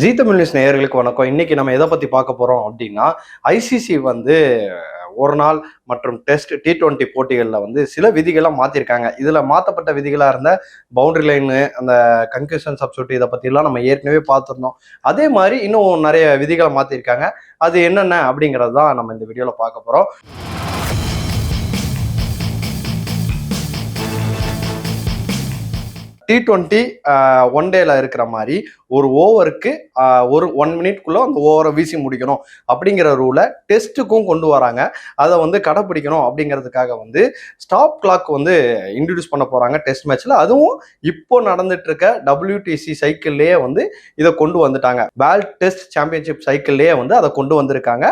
ஜீ Tamil news நேயர்களுக்கு வணக்கம். இன்னைக்கு நம்ம எதை பத்தி பார்க்க போறோம் அப்படின்னா, ஐசிசி வந்து ஒரு நாள் மற்றும் டெஸ்ட் T20 போட்டிகளில் வந்து சில விதிகளை மாத்திருக்காங்க. இதுல மாற்றப்பட்ட விதிகளா இருந்த பவுண்டரி லைனு, அந்த கன்கஷன் சப்ஸ்டியூட் இதை பத்திலாம் நம்ம ஏற்கனவே பார்த்துருந்தோம். அதே மாதிரி இன்னும் நிறைய விதிகளை மாத்திருக்காங்க. அது என்னென்ன அப்படிங்கிறது தான் நம்ம இந்த வீடியோல பார்க்க போறோம். T20 ஒன் டேல இருக்கிற மாதிரி ஒரு ஓவருக்கு ஒரு 1 மினிட்குள்ள அந்த ஓவரை வீசி முடிக்கணும் அப்படிங்கிற ரூலை டெஸ்ட்டுக்கும் கொண்டு வராங்க. அதை வந்து கடைப்பிடிக்கணும் அப்படிங்கிறதுக்காக வந்து ஸ்டாப் கிளாக் வந்து இன்ட்ரடியூஸ் பண்ண போறாங்க டெஸ்ட் மேட்ச்ல. அதுவும் இப்போ நடந்துட்டு இருக்க WTC சைக்கிள்லயே வந்து இதை கொண்டு வந்துட்டாங்க. வேர்ல்ட் டெஸ்ட் சாம்பியன்ஷிப் சைக்கிள்லயே வந்து அதை கொண்டு வந்திருக்காங்க.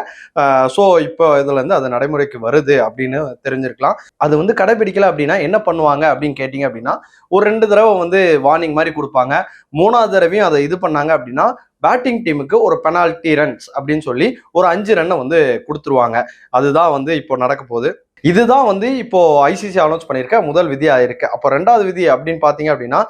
ஸோ இப்போ இதுல இருந்து அது நடைமுறைக்கு வருது அப்படின்னு தெரிஞ்சிருக்கலாம். அது வந்து கடைபிடிக்கல அப்படின்னா என்ன பண்ணுவாங்க அப்படின்னு கேட்டீங்க அப்படின்னா, ஒரு 2 தடவை வந்து வார்னிங் மாதிரி கொடுப்பாங்க. 3வது தடவையும் அதை இது பண்ணாங்க அப்படின்னா பேட்டிங் டீமுக்கு ஒரு பெனால்டி ரன்ஸ் அப்படின்னு சொல்லி ஒரு 5 ரன்னை வந்து கொடுத்துருவாங்க. அதுதான் வந்து இப்போ நடக்க போகுது. இதுதான் வந்து இப்போ ஐசிசி அனௌன்ஸ் பண்ணியிருக்க முதல் விதியா இருக்கு. அப்போ 2வது விதி அப்படின்னு பாத்தீங்க அப்படின்னா,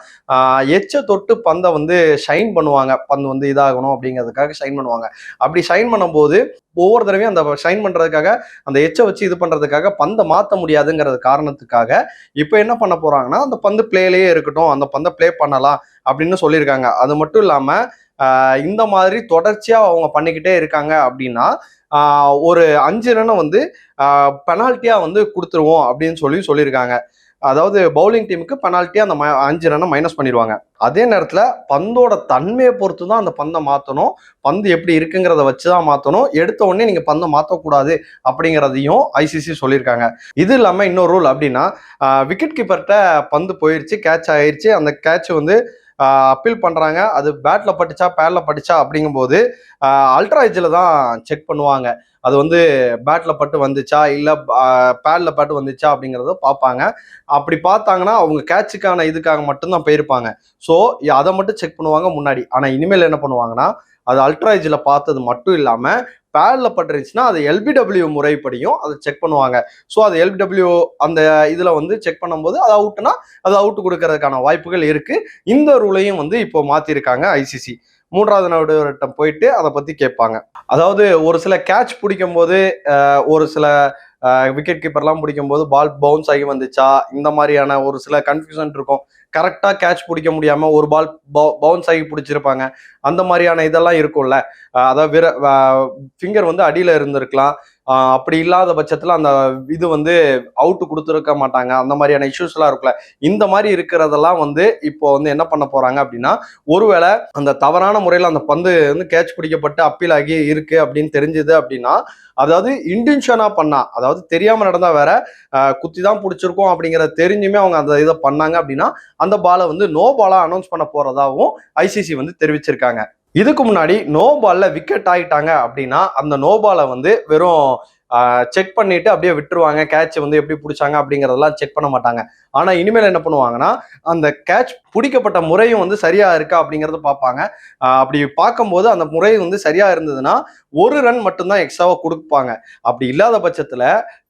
எச்ச தொட்டு பந்தை வந்து ஷைன் பண்ணுவாங்க. பந்து வந்து இதாகணும் அப்படிங்கிறதுக்காக ஷைன் பண்ணுவாங்க. அப்படி ஷைன் பண்ணும்போது ஒவ்வொரு தடவையும் அந்த ஷைன் பண்றதுக்காக அந்த எச்சை வச்சு இது பண்றதுக்காக பந்தை மாற்ற முடியாதுங்கிறது காரணத்துக்காக இப்போ என்ன பண்ண போறாங்கன்னா, அந்த பந்து பிளேலேயே இருக்கட்டும், அந்த பந்தை பிளே பண்ணலாம் அப்படின்னு சொல்லியிருக்காங்க. அது மட்டும் இல்லாம இந்த மாதிரி தொடர்ச்சியா அவங்க பண்ணிக்கிட்டே இருக்காங்க அப்படின்னா ஒரு 5 ரன்னை வந்து பெனால்ட்டியா வந்து கொடுத்துருவோம் அப்படின்னு சொல்லியிருக்காங்க. அதாவது பவுலிங் டீமுக்கு பெனால்ட்டியா அந்த 5 ரன்னை மைனஸ் பண்ணிடுவாங்க. அதே நேரத்துல பந்தோட தன்மையை பொறுத்து தான் அந்த பந்தை மாற்றணும். பந்து எப்படி இருக்குங்கிறத வச்சுதான் மாற்றணும். எடுத்த உடனே நீங்க பந்தை மாற்றக்கூடாது அப்படிங்கிறதையும் ஐசிசி சொல்லியிருக்காங்க. இது இல்லாம இன்னொரு ரூல் அப்படின்னா, விக்கெட் கீப்பர்கிட்ட பந்து போயிடுச்சு, கேட்ச் ஆயிடுச்சு. அந்த கேட்ச் வந்து அப்பீல் பண்றாங்க. அது பேட்ல பட்டுச்சா பேட்ல பட்டுச்சா அப்படிங்கும்போது அல்ட்ரா எட்ஜில் தான் செக் பண்ணுவாங்க. அது வந்து பேட்ல பட்டு வந்துச்சா இல்லை பேட்ல பட்டு வந்துச்சா அப்படிங்கிறத பார்ப்பாங்க. அப்படி பார்த்தாங்கன்னா அவங்க கேட்சுக்கான இதுக்காக மட்டும்தான் போயிருப்பாங்க. ஸோ அதை மட்டும் செக் பண்ணுவாங்க முன்னாடி. ஆனால் இனிமேல் என்ன பண்ணுவாங்கன்னா, அது அல்ட்ரா எட்ஜில் பார்த்தது மட்டும் இல்லாமல் பேட்ல பட்டுருச்சுன்னா அது LBW முறைப்படியும் அதை செக் பண்ணுவாங்க. ஸோ அது LBW அந்த இதுல வந்து செக் பண்ணும்போது அது அவுட்னா அது அவுட் கொடுக்கறதுக்கான வாய்ப்புகள் இருக்கு. இந்த ரூலையும் வந்து இப்போ மாத்திருக்காங்க ஐசிசி. 3வது நடுவரிடம் போயிட்டு அதை பத்தி கேட்பாங்க. அதாவது ஒரு சில கேட்ச் பிடிக்கும் போது ஒரு சில விக்கெட் கீப்பர்லாம் பிடிக்கும் போது பால் பவுன்ஸ் ஆகி வந்துச்சா, இந்த மாதிரியான ஒரு சில கன்ஃபியூஷன் இருக்கும். கரெக்டா கேட்ச் பிடிக்க முடியாம ஒரு பால் பவுன்ஸ் ஆகி பிடிச்சிருப்பாங்க. அந்த மாதிரியான இதெல்லாம் இருக்கும்ல. அதாவது ஃபிங்கர் வந்து அடியில இருந்திருக்கலாம். அப்படி இல்லாத பட்சத்துல அந்த இது வந்து அவுட் கொடுத்துருக்க மாட்டாங்க. அந்த மாதிரியான இஷ்யூஸ் எல்லாம் இருக்குல்ல. இந்த மாதிரி இருக்கிறதெல்லாம் வந்து இப்போ வந்து என்ன பண்ண போறாங்க அப்படின்னா, ஒருவேளை அந்த தவறான முறையில் அந்த பந்து வந்து கேட்ச் பிடிக்கப்பட்டு அப்பீல் ஆகி இருக்கு அப்படின்னு தெரிஞ்சது அப்படின்னா, அதாவது இன்டென்ஷனா பண்ணா, அதாவது தெரியாம நடந்தா வேற, குத்தி தான் பிடிச்சிருக்கோம் அப்படிங்கிறத தெரிஞ்சுமே அவங்க அந்த இதை பண்ணாங்க அப்படின்னா அந்த பாலை வந்து நோ பாலா அனௌன்ஸ் பண்ண போறதாகவும் ஐசிசி வந்து தெரிவிச்சிருக்காங்க. இதுக்கு முன்னாடி நோ பால்ல விக்கெட் ஆகிட்டாங்க அப்படின்னா அந்த நோ பாலை வந்து வெறும் செக் பண்ணிட்டு அப்படியே விட்டுருவாங்க. கேட்ச் வந்து எப்படி பிடிச்சாங்க அப்படிங்கிறதெல்லாம் செக் பண்ண மாட்டாங்க. ஆனா இனிமேல் என்ன பண்ணுவாங்கன்னா, அந்த கேட்ச் பிடிக்கப்பட்ட முறையும் வந்து சரியா இருக்கா அப்படிங்கறத பார்ப்பாங்க. அப்படி பார்க்கும்போது அந்த முறை வந்து சரியா இருந்ததுன்னா 1 ரன் மட்டும்தான் எக்ஸ்ட்ராவா கொடுப்பாங்க. அப்படி இல்லாத பட்சத்துல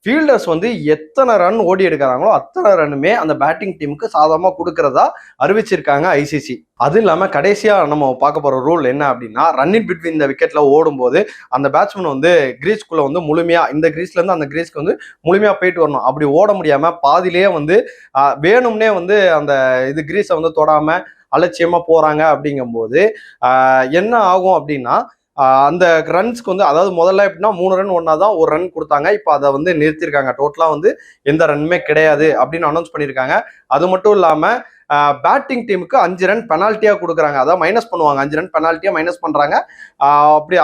ஃபீல்டர்ஸ் வந்து எத்தனை ரன் ஓடி எடுக்கிறாங்களோ அத்தனை ரன்னுமே அந்த பேட்டிங் டீமுக்கு சாதகமா கொடுக்கறதா அறிவிச்சிருக்காங்க ஐசிசி. அது இல்லாம கடைசியா நம்ம பார்க்க போற ரூல் என்ன அப்படின்னா, ரன் இன் பிட்வீன் இந்த விக்கெட்ல ஓடும் போது அந்த பேட்ஸ்மேன் வந்து கிரீஸ்குள்ள வந்து முழுமையா இந்த கிரீஸ்ல இருந்து அந்த கிரீஸ்க்கு வந்து முழுமையா போயிட்டு வரணும். அப்படி ஓட முடியாம பாதிலேயே வந்து வேணும்னே வந்து அந்த இது கிரீஸை வந்து தொடாம அலட்சியமா போறாங்க அப்படிங்கும்போது என்ன ஆகும் அப்படின்னா, அந்த ரன்ஸ்க்கு வந்து அதாவது முதல்ல எப்படின்னா 3 ரன் ஒன்னாதான் 1 ரன் கொடுத்தாங்க. இப்போ அதை வந்து நிறுத்திருக்காங்க. டோட்டலா வந்து எந்த ரன்னுமே கிடையாது அப்படின்னு அனௌன்ஸ் பண்ணியிருக்காங்க. அது மட்டும் இல்லாம பேட்டிங் டீமுக்கு 5 ரன் பெனால்ட்டியா கொடுக்குறாங்க. அதாவது மைனஸ் பண்ணுவாங்க. 5 ரன் பெனால்ட்டியா மைனஸ் பண்றாங்க. அப்படி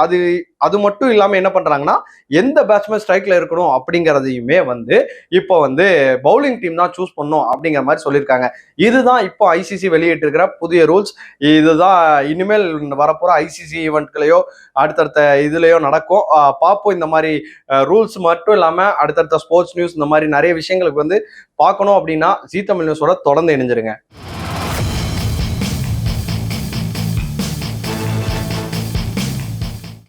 அது மட்டும் இல்லாம என்ன பண்றாங்கன்னா, எந்த பேட்ஸ்மேன் ஸ்ட்ரைக்ல இருக்கணும் அப்படிங்கிறதையுமே வந்து இப்போ வந்து பவுலிங் டீம் தான் சூஸ் பண்ணும் அப்படிங்கிற மாதிரி சொல்லியிருக்காங்க. இதுதான் இப்போ ஐசிசி வெளியிட்டு இருக்கிற புதிய ரூல்ஸ். இதுதான் இனிமேல் வரப்போற ஐசிசி ஈவெண்ட்களையோ அடுத்தடுத்த இதுலயோ நடக்கும். பார்ப்போம். இந்த மாதிரி ரூல்ஸ் மட்டும் இல்லாம அடுத்தடுத்த ஸ்போர்ட்ஸ் நியூஸ் இந்த மாதிரி நிறைய விஷயங்களுக்கு வந்து பார்க்கணும் அப்படின்னா ஜீ தமிழ் நியூஸோட தொடர்ந்து இணைஞ்சிருங்க.